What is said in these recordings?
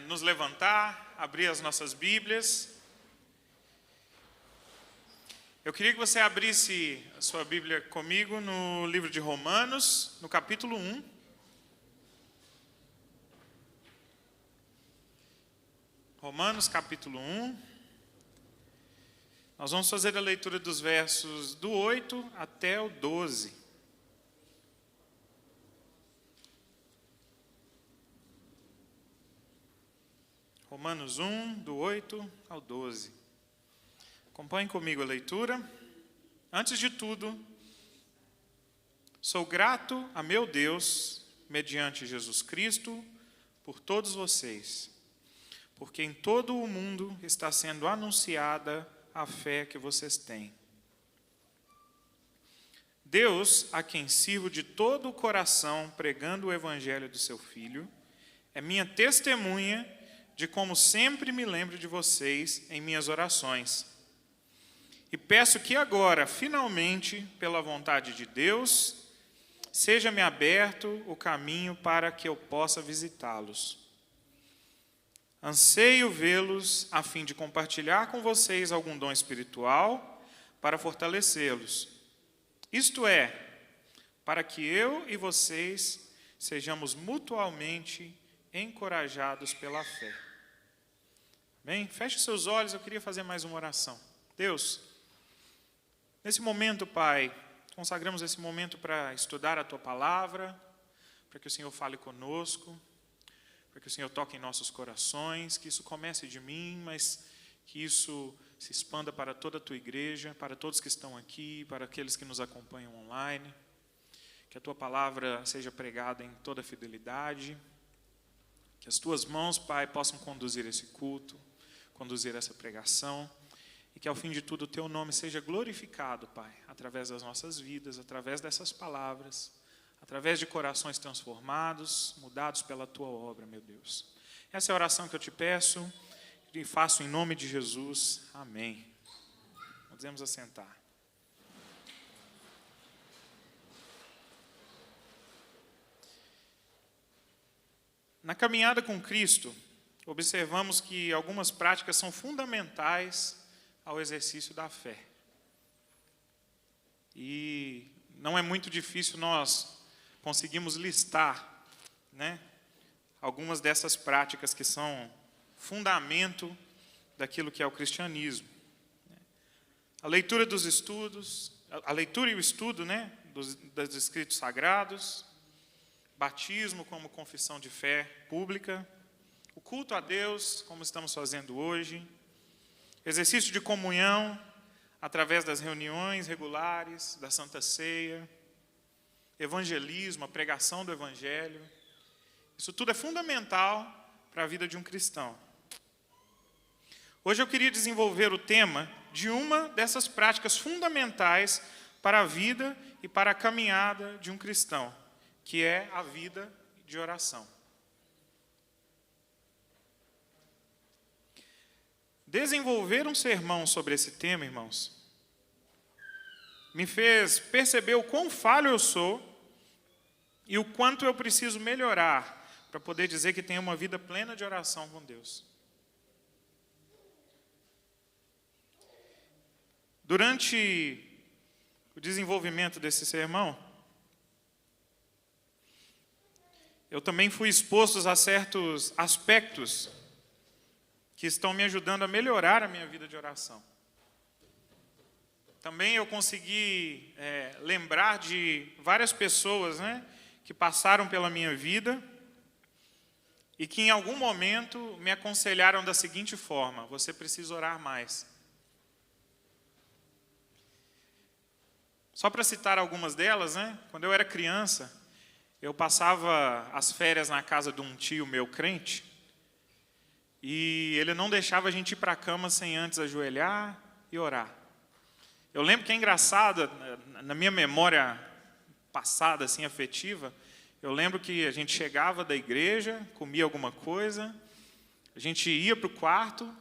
nos levantar, abrir as nossas Bíblias. Eu queria que você abrisse a sua Bíblia comigo no livro de Romanos, no capítulo 1. Romanos, capítulo 1. Nós vamos fazer a leitura dos versos do 8 até o 12. Romanos 1, do 8 ao 12. Acompanhem comigo a leitura. Antes de tudo, sou grato a meu Deus, mediante Jesus Cristo, por todos vocês, porque em todo o mundo está sendo anunciada a fé que vocês têm. Deus, a quem sirvo de todo o coração pregando o evangelho do seu Filho, é minha testemunha de como sempre me lembro de vocês em minhas orações. E peço que agora, finalmente, pela vontade de Deus, seja-me aberto o caminho para que eu possa visitá-los. Anseio vê-los a fim de compartilhar com vocês algum dom espiritual para fortalecê-los. Isto é, para que eu e vocês sejamos mutuamente encorajados pela fé. Bem, feche seus olhos, eu queria fazer mais uma oração. Deus, nesse momento, Pai, consagramos esse momento para estudar a Tua Palavra, para que o Senhor fale conosco, para que o Senhor toque em nossos corações, que isso comece de mim, mas que isso se expanda para toda a Tua igreja, para todos que estão aqui, para aqueles que nos acompanham online, que a Tua Palavra seja pregada em toda fidelidade, que as Tuas mãos, Pai, possam conduzir esse culto, conduzir essa pregação, e que ao fim de tudo o Teu nome seja glorificado, Pai, através das nossas vidas, através dessas palavras, através de corações transformados, mudados pela Tua obra, meu Deus. Essa é a oração que eu te peço e faço em nome de Jesus. Amém. Podemos assentar. Na caminhada com Cristo, observamos que algumas práticas são fundamentais ao exercício da fé. E não é muito difícil nós conseguirmos listar, algumas dessas práticas que são fundamento daquilo que é o cristianismo. A leitura dos estudos, a leitura e o estudo, dos escritos sagrados, batismo como confissão de fé pública, o culto a Deus, como estamos fazendo hoje, exercício de comunhão através das reuniões regulares, da Santa Ceia, evangelismo, a pregação do Evangelho. Isso tudo é fundamental para a vida de um cristão. Hoje eu queria desenvolver o tema de uma dessas práticas fundamentais para a vida e para a caminhada de um cristão, que é a vida de oração. Desenvolver um sermão sobre esse tema, irmãos, me fez perceber o quão falho eu sou e o quanto eu preciso melhorar para poder dizer que tenho uma vida plena de oração com Deus. Durante o desenvolvimento desse sermão, eu também fui exposto a certos aspectos que estão me ajudando a melhorar a minha vida de oração. Também eu consegui lembrar de várias pessoas, que passaram pela minha vida e que em algum momento me aconselharam da seguinte forma: você precisa orar mais. Só para citar algumas delas, quando eu era criança, eu passava as férias na casa de um tio meu crente, e ele não deixava a gente ir para a cama sem antes ajoelhar e orar. Eu lembro que é engraçado, na minha memória passada, assim, afetiva, eu lembro que a gente chegava da igreja, comia alguma coisa, a gente ia para o quarto,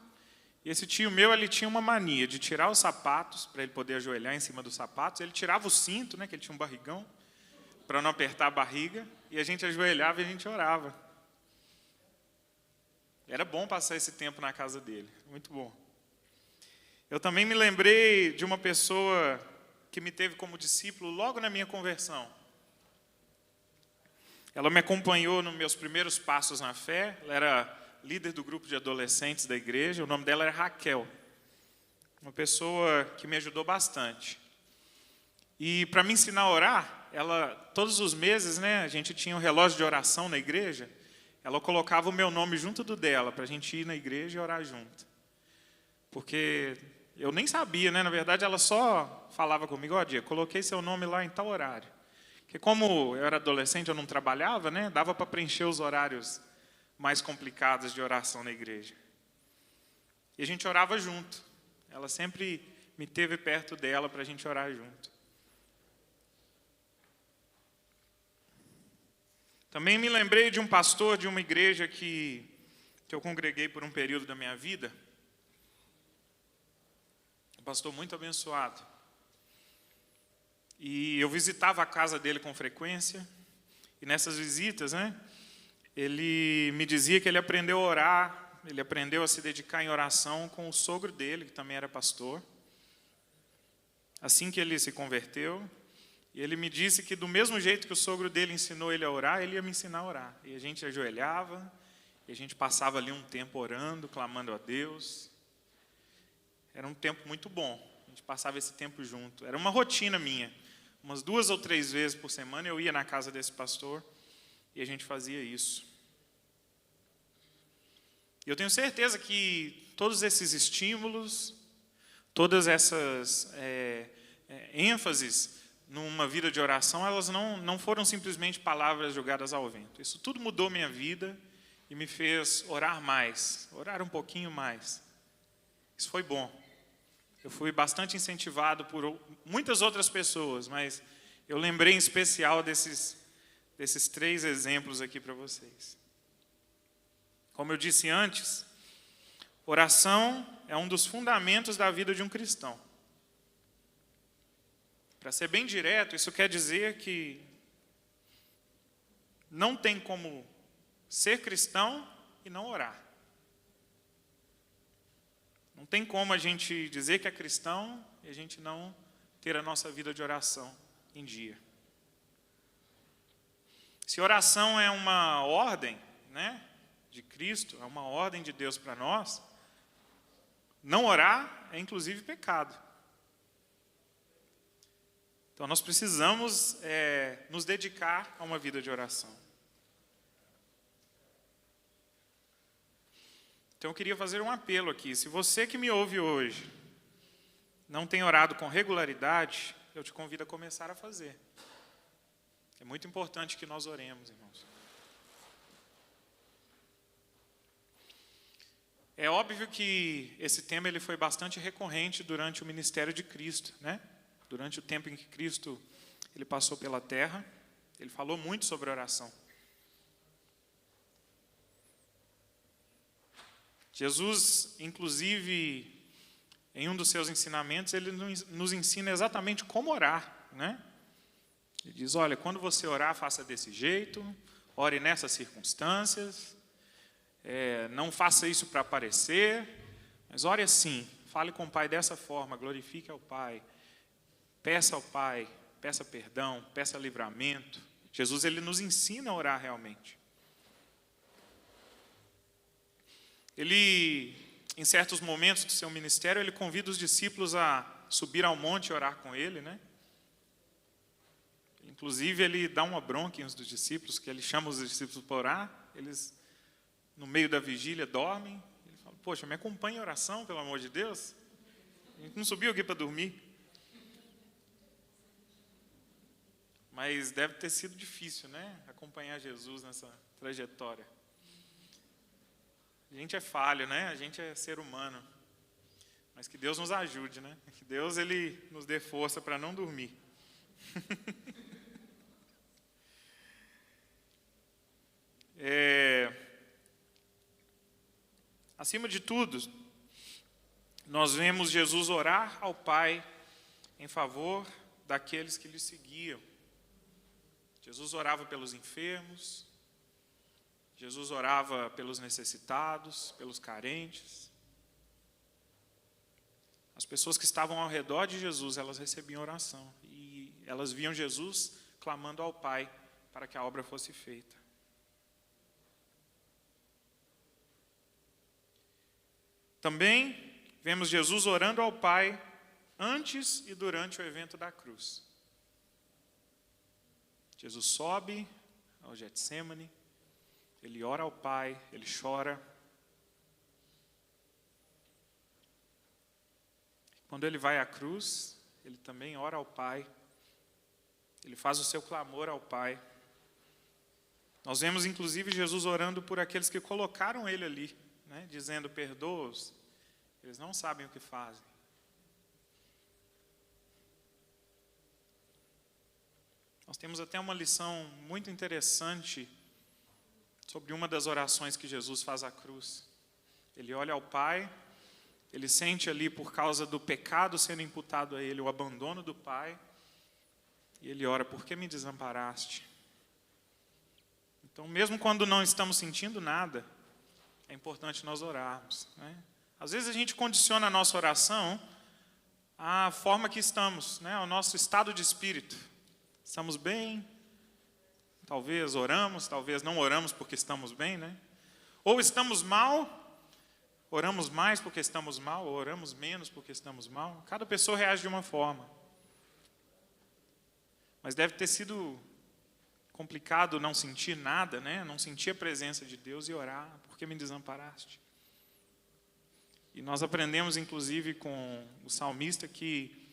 e esse tio meu, ele tinha uma mania de tirar os sapatos, para ele poder ajoelhar em cima dos sapatos, ele tirava o cinto, que ele tinha um barrigão, para não apertar a barriga, e a gente ajoelhava e a gente orava. Era bom passar esse tempo na casa dele, muito bom. Eu também me lembrei de uma pessoa que me teve como discípulo logo na minha conversão. Ela me acompanhou nos meus primeiros passos na fé, ela era líder do grupo de adolescentes da igreja, o nome dela era Raquel. Uma pessoa que me ajudou bastante. E para me ensinar a orar, ela, todos os meses, né, a gente tinha um relógio de oração na igreja, ela colocava o meu nome junto do dela, para a gente ir na igreja e orar junto. Porque eu nem sabia, né, na verdade ela só falava comigo, ó, Dia, coloquei seu nome lá em tal horário. Porque como eu era adolescente, eu não trabalhava, né, dava para preencher os horários mais complicados de oração na igreja. E a gente orava junto. Ela sempre me teve perto dela para a gente orar junto. Também me lembrei de um pastor de uma igreja que eu congreguei por um período da minha vida. Um pastor muito abençoado. E eu visitava a casa dele com frequência. E nessas visitas, né, ele me dizia que ele aprendeu a orar, ele aprendeu a se dedicar em oração com o sogro dele, que também era pastor. Assim que ele se converteu, e ele me disse que do mesmo jeito que o sogro dele ensinou ele a orar, ele ia me ensinar a orar. E a gente ajoelhava, e a gente passava ali um tempo orando, clamando a Deus. Era um tempo muito bom, a gente passava esse tempo junto. Era uma rotina minha. Umas 2 ou 3 vezes por semana eu ia na casa desse pastor, e a gente fazia isso. E eu tenho certeza que todos esses estímulos, todas essas ênfases numa vida de oração, elas não foram simplesmente palavras jogadas ao vento. Isso tudo mudou minha vida e me fez orar mais, orar um pouquinho mais. Isso foi bom. Eu fui bastante incentivado por muitas outras pessoas, mas eu lembrei em especial desses 3 exemplos aqui para vocês. Como eu disse antes, oração é um dos fundamentos da vida de um cristão. Para ser bem direto, isso quer dizer que não tem como ser cristão e não orar. Não tem como a gente dizer que é cristão e a gente não ter a nossa vida de oração em dia. Se oração é uma ordem, né, de Cristo, é uma ordem de Deus para nós, não orar é inclusive pecado. Então nós precisamos nos dedicar a uma vida de oração. Então eu queria fazer um apelo aqui. Se você que me ouve hoje não tem orado com regularidade, eu te convido a começar a fazer. É muito importante que nós oremos, irmãos. É óbvio que esse tema ele foi bastante recorrente durante o ministério de Cristo, né? Durante o tempo em que Cristo ele passou pela terra, ele falou muito sobre oração. Jesus, inclusive, em um dos seus ensinamentos, ele nos ensina exatamente como orar, né? Ele diz, olha, quando você orar, faça desse jeito, ore nessas circunstâncias, não faça isso para aparecer, mas ore assim, fale com o Pai dessa forma, glorifique ao Pai, peça ao Pai, peça perdão, peça livramento. Jesus ele nos ensina a orar realmente. Ele, em certos momentos do seu ministério, ele convida os discípulos a subir ao monte e orar com ele, né? Inclusive, ele dá uma bronca dos discípulos, que ele chama os discípulos para orar, eles, no meio da vigília, dormem. Ele fala, poxa, me acompanhe em oração, pelo amor de Deus. A gente não subiu aqui para dormir. Mas deve ter sido difícil, né? Acompanhar Jesus nessa trajetória. A gente é falho, né? A gente é ser humano. Mas que Deus nos ajude, né? Que Deus ele nos dê força para não dormir. Acima de tudo, nós vemos Jesus orar ao Pai em favor daqueles que lhe seguiam. Jesus orava pelos enfermos, Jesus orava pelos necessitados, pelos carentes. As pessoas que estavam ao redor de Jesus, elas recebiam oração. E elas viam Jesus clamando ao Pai para que a obra fosse feita. Também vemos Jesus orando ao Pai antes e durante o evento da cruz. Jesus sobe ao Getsêmani, ele ora ao Pai, ele chora. Quando ele vai à cruz, ele também ora ao Pai, ele faz o seu clamor ao Pai. Nós vemos inclusive Jesus orando por aqueles que colocaram ele ali, né, dizendo: perdoa-os, eles não sabem o que fazem. Nós temos até uma lição muito interessante sobre uma das orações que Jesus faz à cruz. Ele olha ao Pai, ele sente ali, por causa do pecado sendo imputado a ele, o abandono do Pai, e ele ora: por que me desamparaste? Então, mesmo quando não estamos sentindo nada, é importante nós orarmos, né? Às vezes a gente condiciona a nossa oração à forma que estamos, né? Ao nosso estado de espírito. Estamos bem, talvez oramos, talvez não oramos porque estamos bem, né? Ou estamos mal, oramos mais porque estamos mal, ou oramos menos porque estamos mal. Cada pessoa reage de uma forma. Mas deve ter sido complicado não sentir nada, né? Não sentir a presença de Deus e orar: por que me desamparaste? E nós aprendemos, inclusive, com o salmista que,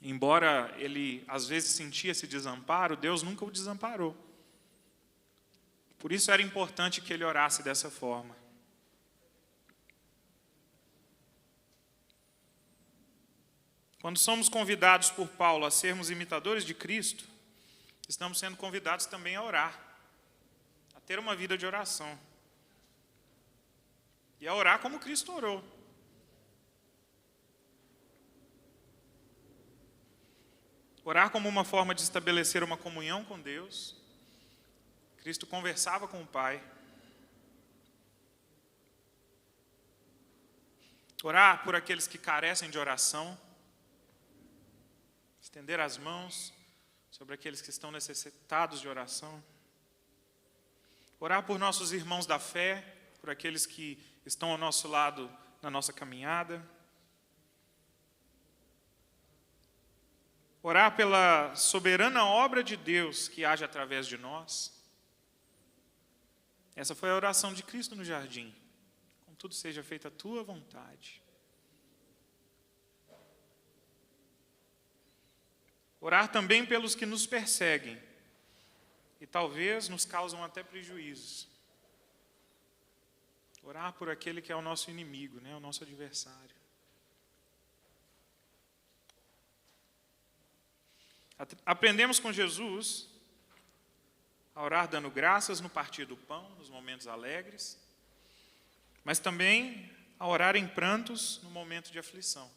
embora ele às vezes sentia esse desamparo, Deus nunca o desamparou. Por isso era importante que ele orasse dessa forma. Quando somos convidados por Paulo a sermos imitadores de Cristo, estamos sendo convidados também a orar, a ter uma vida de oração. E a orar como Cristo orou. Orar como uma forma de estabelecer uma comunhão com Deus. Cristo conversava com o Pai. Orar por aqueles que carecem de oração. Estender as mãos sobre aqueles que estão necessitados de oração. Orar por nossos irmãos da fé, por aqueles que estão ao nosso lado na nossa caminhada. Orar pela soberana obra de Deus que age através de nós. Essa foi a oração de Cristo no jardim. Contudo, seja feita a tua vontade. Orar também pelos que nos perseguem e talvez nos causam até prejuízos. Orar por aquele que é o nosso inimigo, né, o nosso adversário. Aprendemos com Jesus a orar dando graças no partir do pão, nos momentos alegres, mas também a orar em prantos no momento de aflição.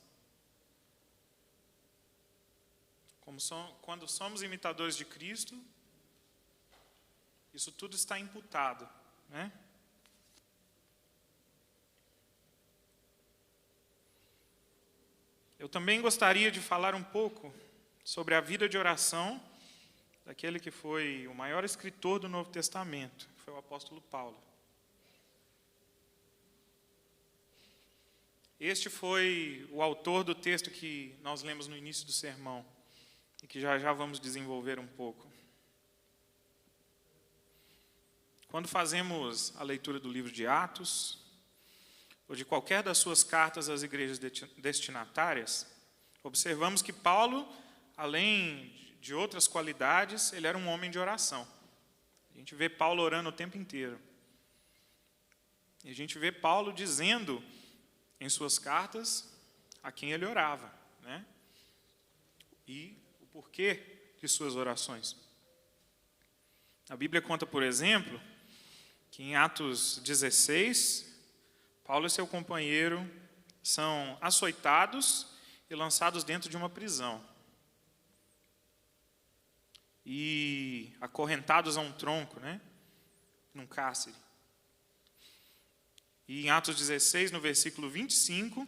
Quando somos imitadores de Cristo, isso tudo está imputado, né? Eu também gostaria de falar um pouco sobre a vida de oração daquele que foi o maior escritor do Novo Testamento, que foi o apóstolo Paulo. Este foi o autor do texto que nós lemos no início do sermão e que já vamos desenvolver um pouco. Quando fazemos a leitura do livro de Atos, ou de qualquer das suas cartas às igrejas destinatárias, observamos que Paulo, além de outras qualidades, ele era um homem de oração. A gente vê Paulo orando o tempo inteiro. E a gente vê Paulo dizendo em suas cartas a quem ele orava, né? E o porquê de suas orações. A Bíblia conta, por exemplo, que em Atos 16, Paulo e seu companheiro são açoitados e lançados dentro de uma prisão. E acorrentados a um tronco, né? num cárcere. E em Atos 16, no versículo 25,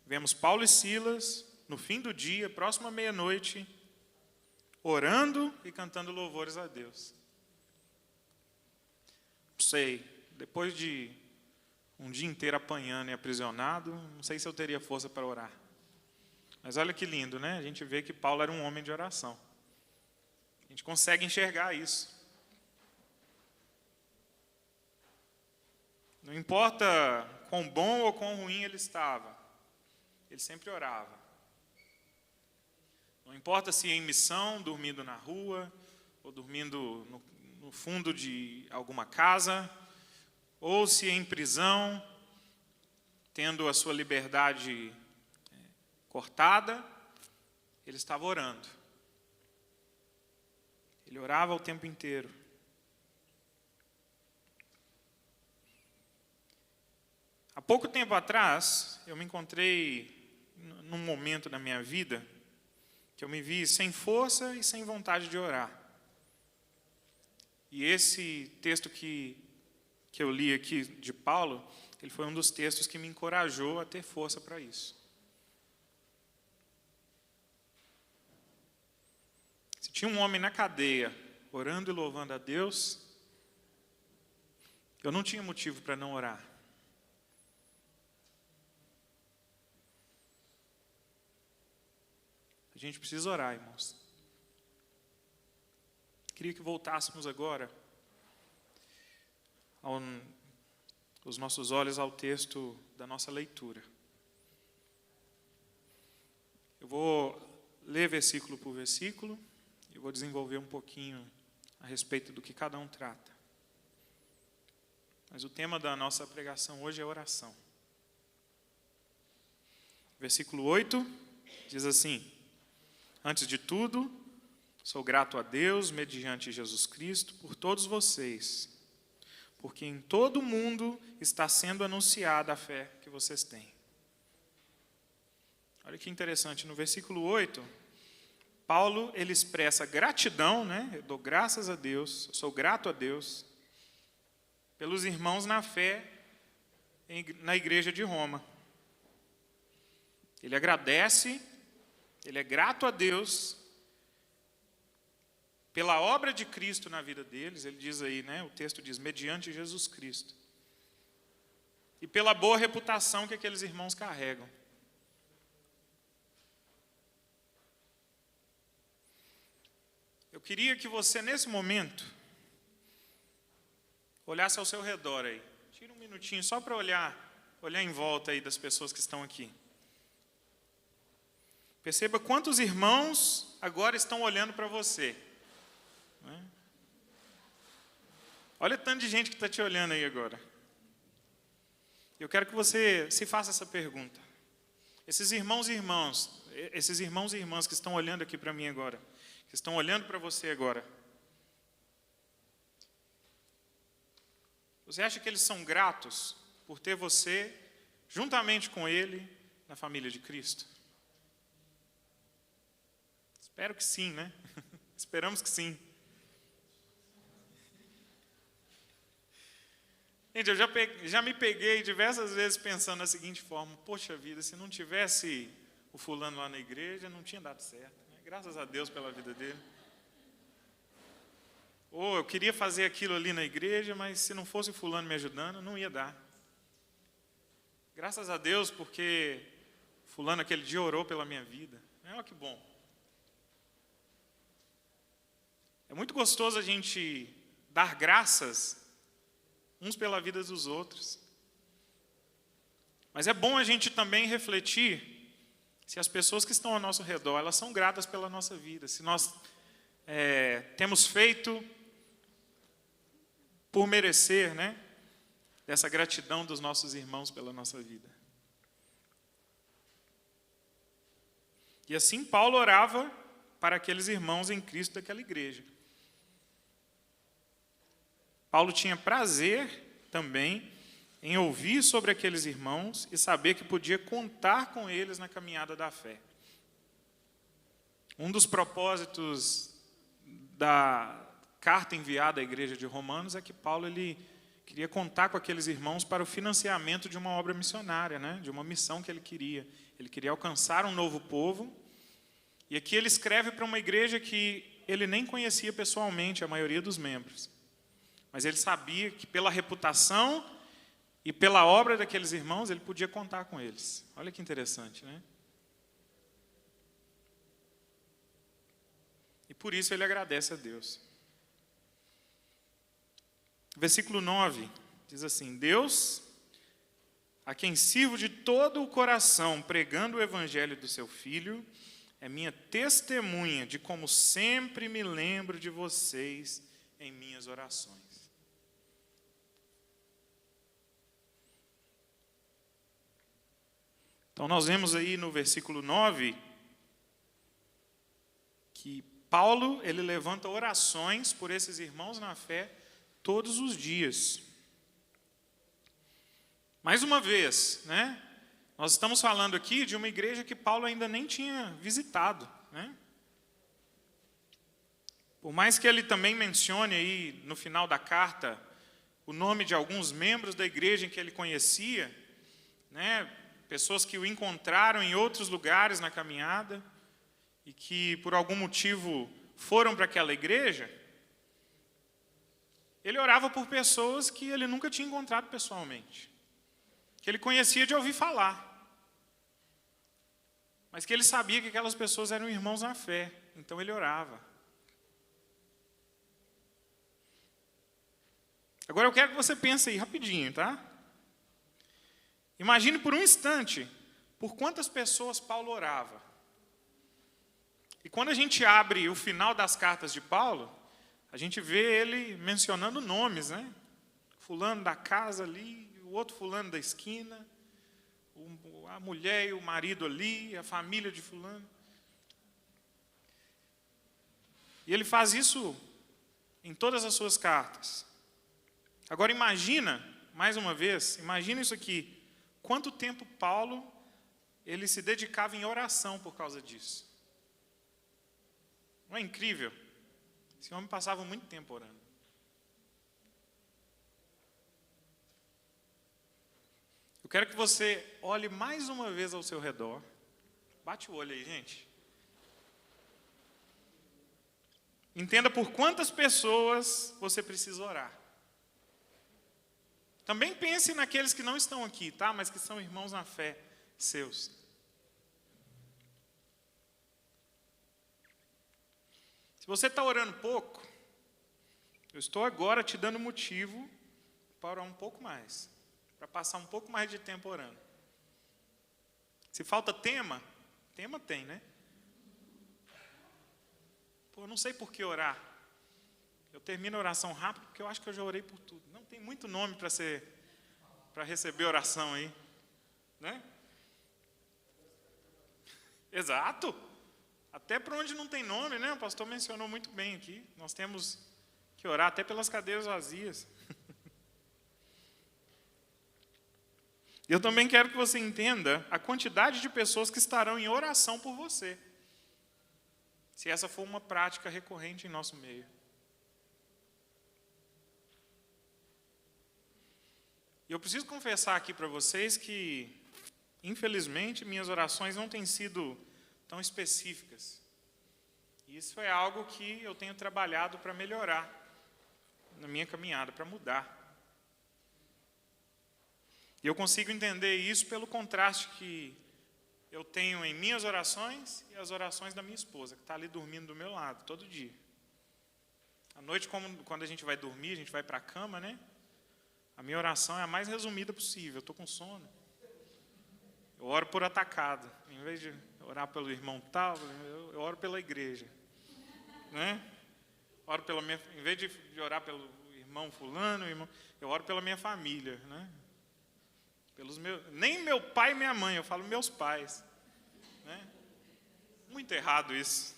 vemos Paulo e Silas, no fim do dia, próximo à meia-noite, orando e cantando louvores a Deus. Não sei, depois de um dia inteiro apanhando e aprisionado, não sei se eu teria força para orar. Mas olha que lindo, né? A gente vê que Paulo era um homem de oração. A gente consegue enxergar isso. Não importa quão bom ou quão ruim ele estava, ele sempre orava. Não importa se em missão, dormindo na rua, ou dormindo no fundo de alguma casa, ou se em prisão, tendo a sua liberdade cortada, ele estava orando. Ele orava o tempo inteiro. Há pouco tempo atrás, eu me encontrei num momento da minha vida que eu me vi sem força e sem vontade de orar. E esse texto que eu li aqui de Paulo, ele foi um dos textos que me encorajou a ter força para isso. Se tinha um homem na cadeia, orando e louvando a Deus, eu não tinha motivo para não orar. A gente precisa orar, irmãos. Queria que voltássemos agora os nossos olhos ao texto da nossa leitura. Eu vou ler versículo por versículo e vou desenvolver um pouquinho a respeito do que cada um trata. Mas o tema da nossa pregação hoje é oração. Versículo 8 diz assim: antes de tudo, sou grato a Deus, mediante Jesus Cristo, por todos vocês, porque em todo o mundo está sendo anunciada a fé que vocês têm. Olha que interessante, no versículo 8, Paulo ele expressa gratidão, né? Eu dou graças a Deus, eu sou grato a Deus, pelos irmãos na fé na igreja de Roma. Ele agradece, ele é grato a Deus pela obra de Cristo na vida deles. Ele diz aí, né? O texto diz, mediante Jesus Cristo. E pela boa reputação que aqueles irmãos carregam. Eu queria que você, nesse momento, olhasse ao seu redor aí. Tira um minutinho só para olhar em volta aí das pessoas que estão aqui. Perceba quantos irmãos agora estão olhando para você. Olha o tanto de gente que está te olhando aí agora. Eu quero que você se faça essa pergunta. Esses irmãos e irmãs que estão olhando aqui para mim agora, que estão olhando para você agora, você acha que eles são gratos por ter você, juntamente com ele, na família de Cristo? Espero que sim, né? Esperamos que sim. Gente, eu já me peguei diversas vezes pensando da seguinte forma: poxa vida, se não tivesse o fulano lá na igreja, não tinha dado certo. Né? Graças a Deus pela vida dele. Ou eu queria fazer aquilo ali na igreja, mas se não fosse o fulano me ajudando, não ia dar. Graças a Deus porque fulano aquele dia orou pela minha vida. Olha que bom. É muito gostoso a gente dar graças uns pela vida dos outros. Mas é bom a gente também refletir se as pessoas que estão ao nosso redor, elas são gratas pela nossa vida. Se nós temos feito por merecer, né, dessa gratidão dos nossos irmãos pela nossa vida. E assim Paulo orava para aqueles irmãos em Cristo daquela igreja. Paulo tinha prazer também em ouvir sobre aqueles irmãos e saber que podia contar com eles na caminhada da fé. Um dos propósitos da carta enviada à igreja de Romanos é que Paulo ele queria contar com aqueles irmãos para o financiamento de uma obra missionária, né? De uma missão que ele queria. Ele queria alcançar um novo povo. E aqui ele escreve para uma igreja que ele nem conhecia pessoalmente a maioria dos membros. Mas ele sabia que pela reputação e pela obra daqueles irmãos, ele podia contar com eles. Olha que interessante, né? E por isso ele agradece a Deus. Versículo 9 diz assim: Deus, a quem sirvo de todo o coração, pregando o evangelho do seu Filho, é minha testemunha de como sempre me lembro de vocês em minhas orações. Então nós vemos aí no versículo 9 que Paulo ele levanta orações por esses irmãos na fé todos os dias. Mais uma vez, né? Nós estamos falando aqui de uma igreja que Paulo ainda nem tinha visitado, né? Por mais que ele também mencione aí no final da carta o nome de alguns membros da igreja em que ele conhecia, né? Pessoas que o encontraram em outros lugares na caminhada e que por algum motivo foram para aquela igreja, ele orava por pessoas que ele nunca tinha encontrado pessoalmente, que ele conhecia de ouvir falar, mas que ele sabia que aquelas pessoas eram irmãos na fé, então ele orava. Agora eu quero que você pense aí rapidinho, tá? Imagine por um instante por quantas pessoas Paulo orava. E quando a gente abre o final das cartas de Paulo, a gente vê ele mencionando nomes, né? Fulano da casa ali, o outro fulano da esquina, a mulher e o marido ali, a família de fulano. E ele faz isso em todas as suas cartas. Agora imagina, mais uma vez, imagina isso aqui. Quanto tempo Paulo ele se dedicava em oração por causa disso? Não é incrível? Esse homem passava muito tempo orando. Eu quero que você olhe mais uma vez ao seu redor. Bate o olho aí, gente. Entenda por quantas pessoas você precisa orar. Também pense naqueles que não estão aqui, tá? Mas que são irmãos na fé seus. Se você está orando pouco, eu estou agora te dando motivo para orar um pouco mais, para passar um pouco mais de tempo orando. Se falta tema tem, né? Pô, eu não sei por que orar. Eu termino a oração rápido porque eu acho que eu já orei por tudo. Não tem muito nome para receber oração aí, né? Exato. Até para onde não tem nome, né? O pastor mencionou muito bem aqui. Nós temos que orar até pelas cadeiras vazias. Eu também quero que você entenda a quantidade de pessoas que estarão em oração por você, se essa for uma prática recorrente em nosso meio. E eu preciso confessar aqui para vocês que, infelizmente, minhas orações não têm sido tão específicas. E isso é algo que eu tenho trabalhado para melhorar na minha caminhada, para mudar. E eu consigo entender isso pelo contraste que eu tenho em minhas orações e as orações da minha esposa, que está ali dormindo do meu lado, todo dia. À noite, quando a gente vai dormir, a gente vai para a cama, né? A minha oração é a mais resumida possível. Eu estou com sono. Eu oro por atacado. Em vez de orar pelo irmão tal, eu oro pela igreja. Né? Oro em vez de orar pelo irmão fulano, eu oro pela minha família. Né? Nem meu pai e minha mãe, eu falo meus pais. Né? Muito errado isso.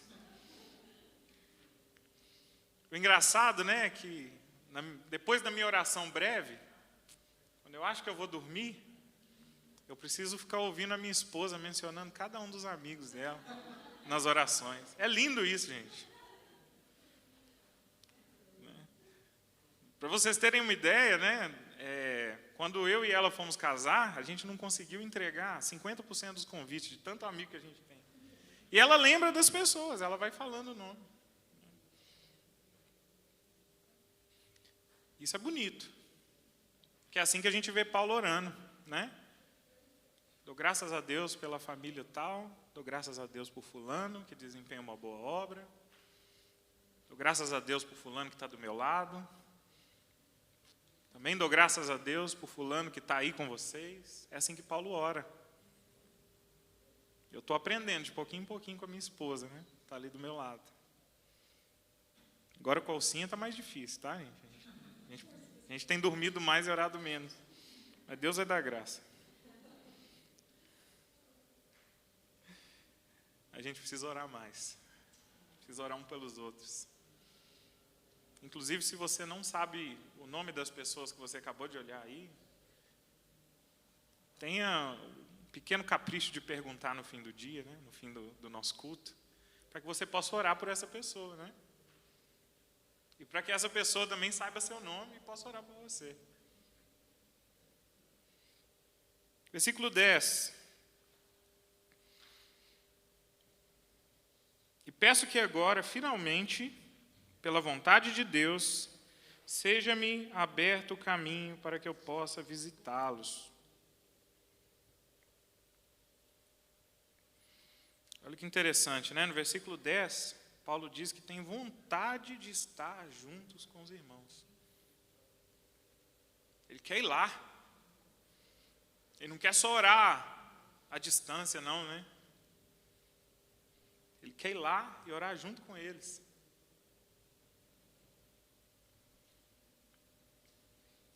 O engraçado, né, é que depois da minha oração breve, quando eu acho que eu vou dormir, eu preciso ficar ouvindo a minha esposa mencionando cada um dos amigos dela nas orações. É lindo isso, gente. Para vocês terem uma ideia, né? Quando eu e ela fomos casar, a gente não conseguiu entregar 50% dos convites de tanto amigo que a gente tem. E ela lembra das pessoas, ela vai falando o nome. Isso é bonito. Que é assim que a gente vê Paulo orando, né? Dou graças a Deus pela família tal, dou graças a Deus por fulano que desempenha uma boa obra, dou graças a Deus por fulano que está do meu lado, também dou graças a Deus por fulano que está aí com vocês. É assim que Paulo ora. Eu estou aprendendo de pouquinho em pouquinho com a minha esposa, né? Está ali do meu lado. Agora com a Alcinha está mais difícil, tá, gente? A gente tem dormido mais e orado menos. Mas Deus vai dar graça. A gente precisa orar mais. Precisa orar um pelos outros. Inclusive, se você não sabe o nome das pessoas que você acabou de olhar aí, tenha um pequeno capricho de perguntar no fim do dia, né? No fim do nosso culto, para que você possa orar por essa pessoa, né? E para que essa pessoa também saiba seu nome e possa orar por você. Versículo 10. E peço que agora, finalmente, pela vontade de Deus, seja-me aberto o caminho para que eu possa visitá-los. Olha que interessante, né? No versículo 10, Paulo diz que tem vontade de estar juntos com os irmãos. Ele quer ir lá. Ele não quer só orar à distância, não, né? Ele quer ir lá e orar junto com eles.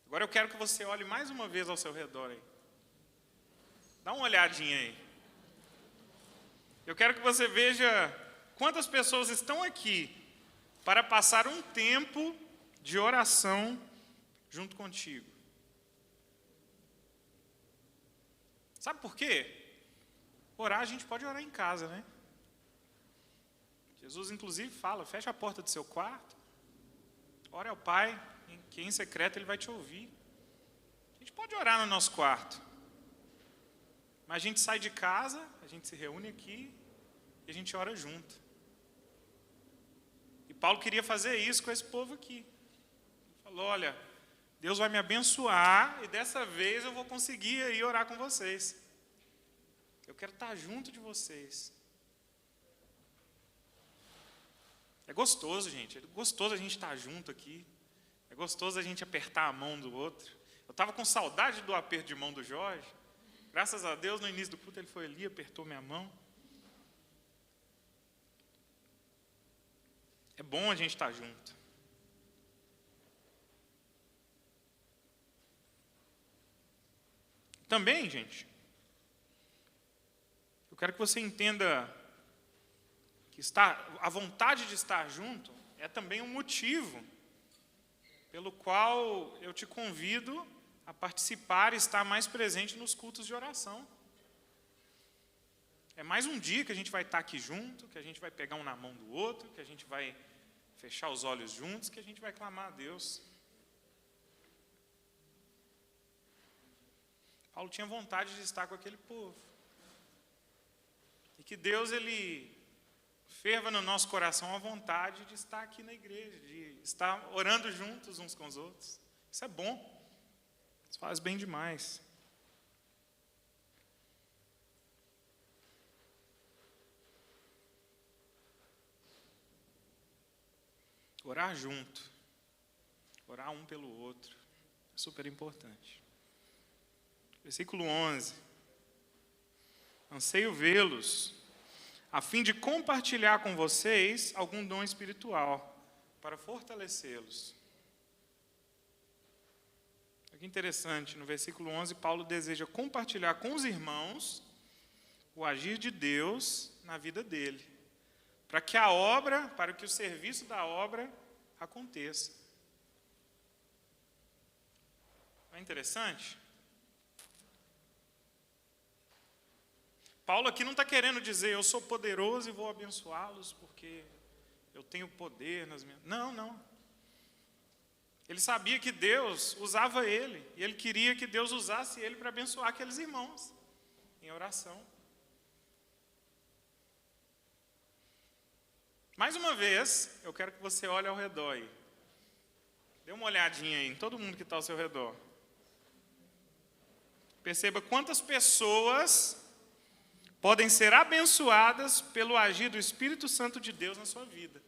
Agora eu quero que você olhe mais uma vez ao seu redor aí. Dá uma olhadinha aí. Eu quero que você veja quantas pessoas estão aqui para passar um tempo de oração junto contigo. Sabe por quê? Orar, a gente pode orar em casa, né? Jesus, inclusive, fala, fecha a porta do seu quarto, ore ao Pai, que em secreto Ele vai te ouvir. A gente pode orar no nosso quarto, mas a gente sai de casa, a gente se reúne aqui e a gente ora junto. E Paulo queria fazer isso com esse povo aqui. Ele falou, olha, Deus vai me abençoar e dessa vez eu vou conseguir ir orar com vocês. Eu quero estar junto de vocês. É gostoso, gente. É gostoso a gente estar junto aqui. É gostoso a gente apertar a mão do outro. Eu estava com saudade do aperto de mão do Jorge. Graças a Deus, no início do culto, ele foi ali, apertou minha mão. É bom a gente estar junto. Também, gente, eu quero que você entenda que a vontade de estar junto é também um motivo pelo qual eu te convido a participar e estar mais presente nos cultos de oração. É mais um dia que a gente vai estar aqui junto, que a gente vai pegar um na mão do outro, que a gente vai fechar os olhos juntos, que a gente vai clamar a Deus. Paulo tinha vontade de estar com aquele povo. E que Deus, Ele ferva no nosso coração a vontade de estar aqui na igreja, de estar orando juntos uns com os outros. Isso é bom. Isso faz bem demais. Orar junto. Orar um pelo outro. É super importante. Versículo 11. Anseio vê-los, a fim de compartilhar com vocês algum dom espiritual, para fortalecê-los. Olha que interessante, no versículo 11, Paulo deseja compartilhar com os irmãos o agir de Deus na vida dele, para que o serviço da obra aconteça. Não é interessante? Paulo aqui não está querendo dizer, eu sou poderoso e vou abençoá-los porque eu tenho poder nas minhas... Não. Ele sabia que Deus usava ele, e ele queria que Deus usasse ele para abençoar aqueles irmãos em oração. Mais uma vez, eu quero que você olhe ao redor aí. Dê uma olhadinha aí em todo mundo que está ao seu redor. Perceba quantas pessoas podem ser abençoadas pelo agir do Espírito Santo de Deus na sua vida.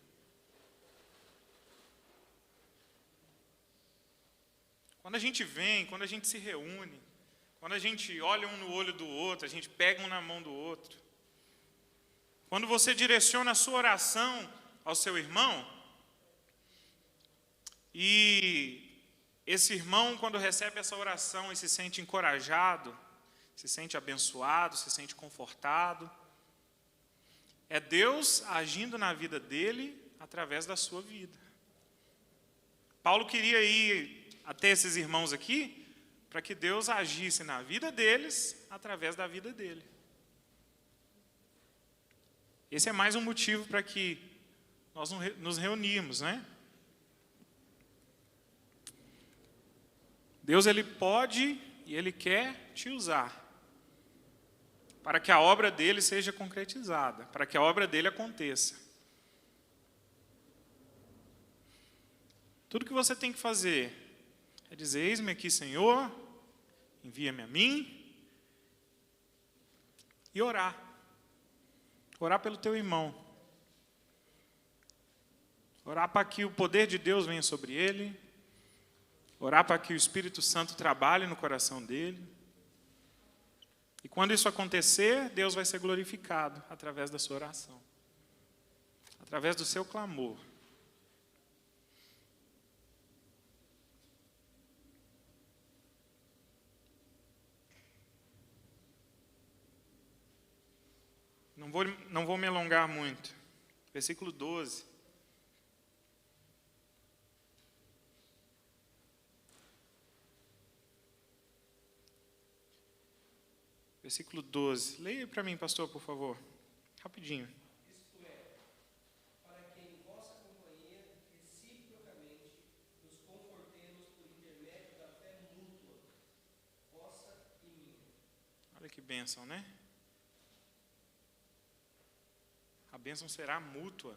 Quando a gente vem, quando a gente se reúne, quando a gente olha um no olho do outro, a gente pega um na mão do outro. Quando você direciona a sua oração ao seu irmão, e esse irmão, quando recebe essa oração e se sente encorajado, se sente abençoado, se sente confortado, é Deus agindo na vida dele através da sua vida. Paulo queria ir até esses irmãos aqui para que Deus agisse na vida deles através da vida dele. Esse é mais um motivo para que nós nos reunirmos, né? Deus, Ele pode e Ele quer te usar para que a obra dele seja concretizada, para que a obra dele aconteça. Tudo que você tem que fazer é dizer: eis-me aqui, Senhor, envia-me a mim, e orar. Orar pelo teu irmão. Orar para que o poder de Deus venha sobre ele. Orar para que o Espírito Santo trabalhe no coração dele. E quando isso acontecer, Deus vai ser glorificado através da sua oração. Através do seu clamor. Não vou me alongar muito. Versículo 12. Versículo 12. Leia para mim, pastor, por favor. Rapidinho. Isto é, para que em vossa companhia, reciprocamente, nos confortemos por intermédio da fé mútua, vossa e minha. Olha que bênção, né? A bênção será mútua,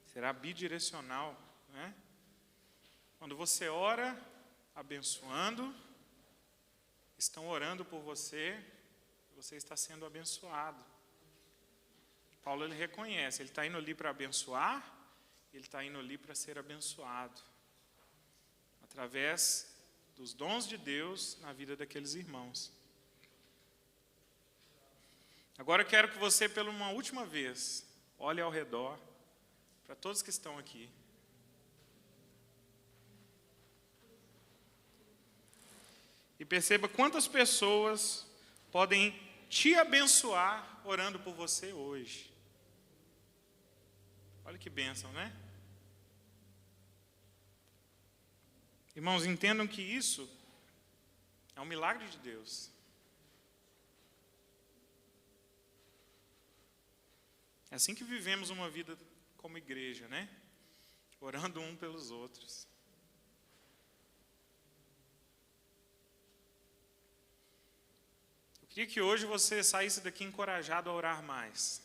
será bidirecional, né? Quando você ora, abençoando, estão orando por você, você está sendo abençoado. Paulo, ele reconhece, ele está indo ali para abençoar, ele está indo ali para ser abençoado, através dos dons de Deus na vida daqueles irmãos. Agora eu quero que você, pela uma última vez, olhe ao redor, para todos que estão aqui. E perceba quantas pessoas podem te abençoar orando por você hoje. Olha que bênção, né? Irmãos, entendam que isso é um milagre de Deus. É assim que vivemos uma vida como igreja, né? Orando um pelos outros. Eu queria que hoje você saísse daqui encorajado a orar mais.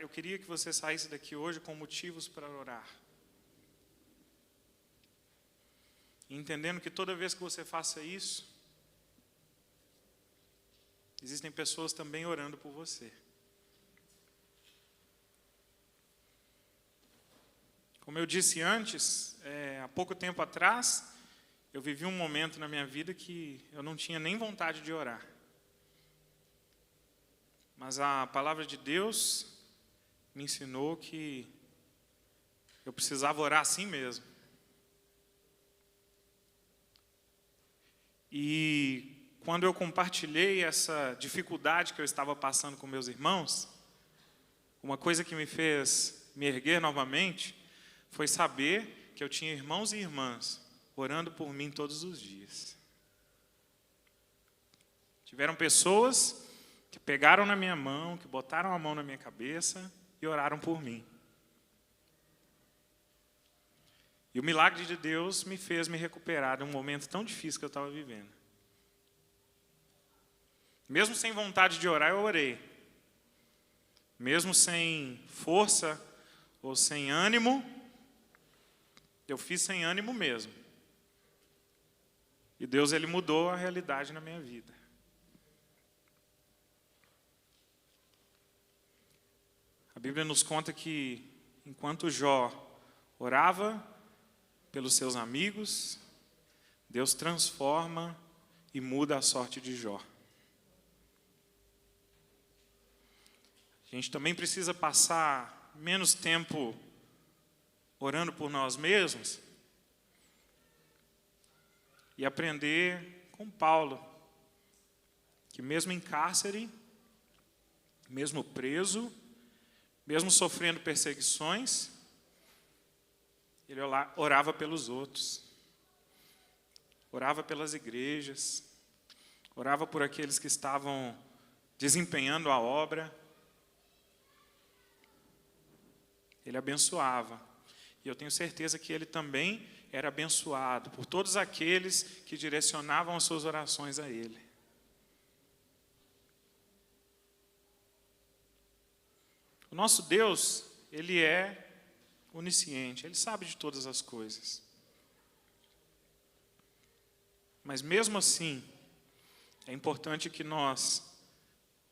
Eu queria que você saísse daqui hoje com motivos para orar. E entendendo que toda vez que você faça isso, existem pessoas também orando por você. Como eu disse antes, há pouco tempo atrás, eu vivi um momento na minha vida que eu não tinha nem vontade de orar. Mas a palavra de Deus me ensinou que eu precisava orar assim mesmo. E quando eu compartilhei essa dificuldade que eu estava passando com meus irmãos, uma coisa que me fez me erguer novamente foi saber que eu tinha irmãos e irmãs orando por mim todos os dias. Tiveram pessoas que pegaram na minha mão, que botaram a mão na minha cabeça e oraram por mim. E o milagre de Deus me fez me recuperar de um momento tão difícil que eu estava vivendo. Mesmo sem vontade de orar, eu orei. Mesmo sem força ou sem ânimo, eu fiz sem ânimo mesmo. E Deus, Ele mudou a realidade na minha vida. A Bíblia nos conta que, enquanto Jó orava pelos seus amigos, Deus transforma e muda a sorte de Jó. A gente também precisa passar menos tempo orando por nós mesmos e aprender com Paulo, que mesmo em cárcere, mesmo preso, mesmo sofrendo perseguições, ele orava pelos outros, orava pelas igrejas, orava por aqueles que estavam desempenhando a obra. Ele abençoava. E eu tenho certeza que ele também era abençoado por todos aqueles que direcionavam as suas orações a ele. O nosso Deus, Ele é onisciente, Ele sabe de todas as coisas. Mas mesmo assim, é importante que nós,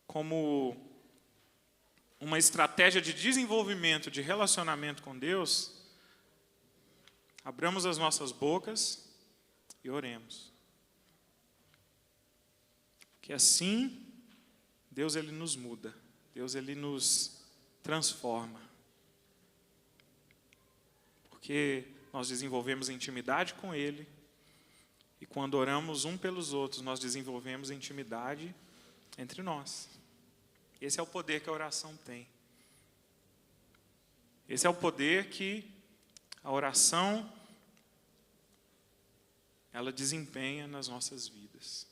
como uma estratégia de desenvolvimento, de relacionamento com Deus, abramos as nossas bocas e oremos. Porque assim, Deus Ele nos muda, Deus Ele nos transforma. Porque nós desenvolvemos intimidade com Ele, e quando oramos um pelos outros, nós desenvolvemos intimidade entre nós. Esse é o poder que a oração tem. Esse é o poder que a oração ela desempenha nas nossas vidas.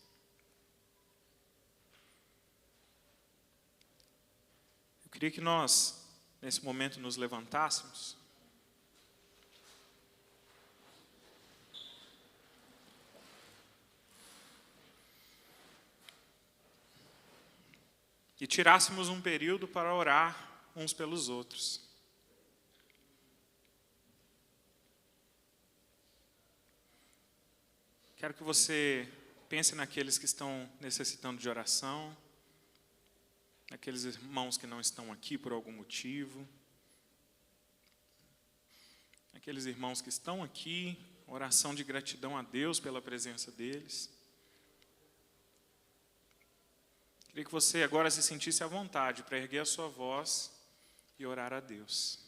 Eu queria que nós, nesse momento, nos levantássemos. E tirássemos um período para orar uns pelos outros. Quero que você pense naqueles que estão necessitando de oração, naqueles irmãos que não estão aqui por algum motivo, aqueles irmãos que estão aqui, oração de gratidão a Deus pela presença deles. Queria que você agora se sentisse à vontade para erguer a sua voz e orar a Deus.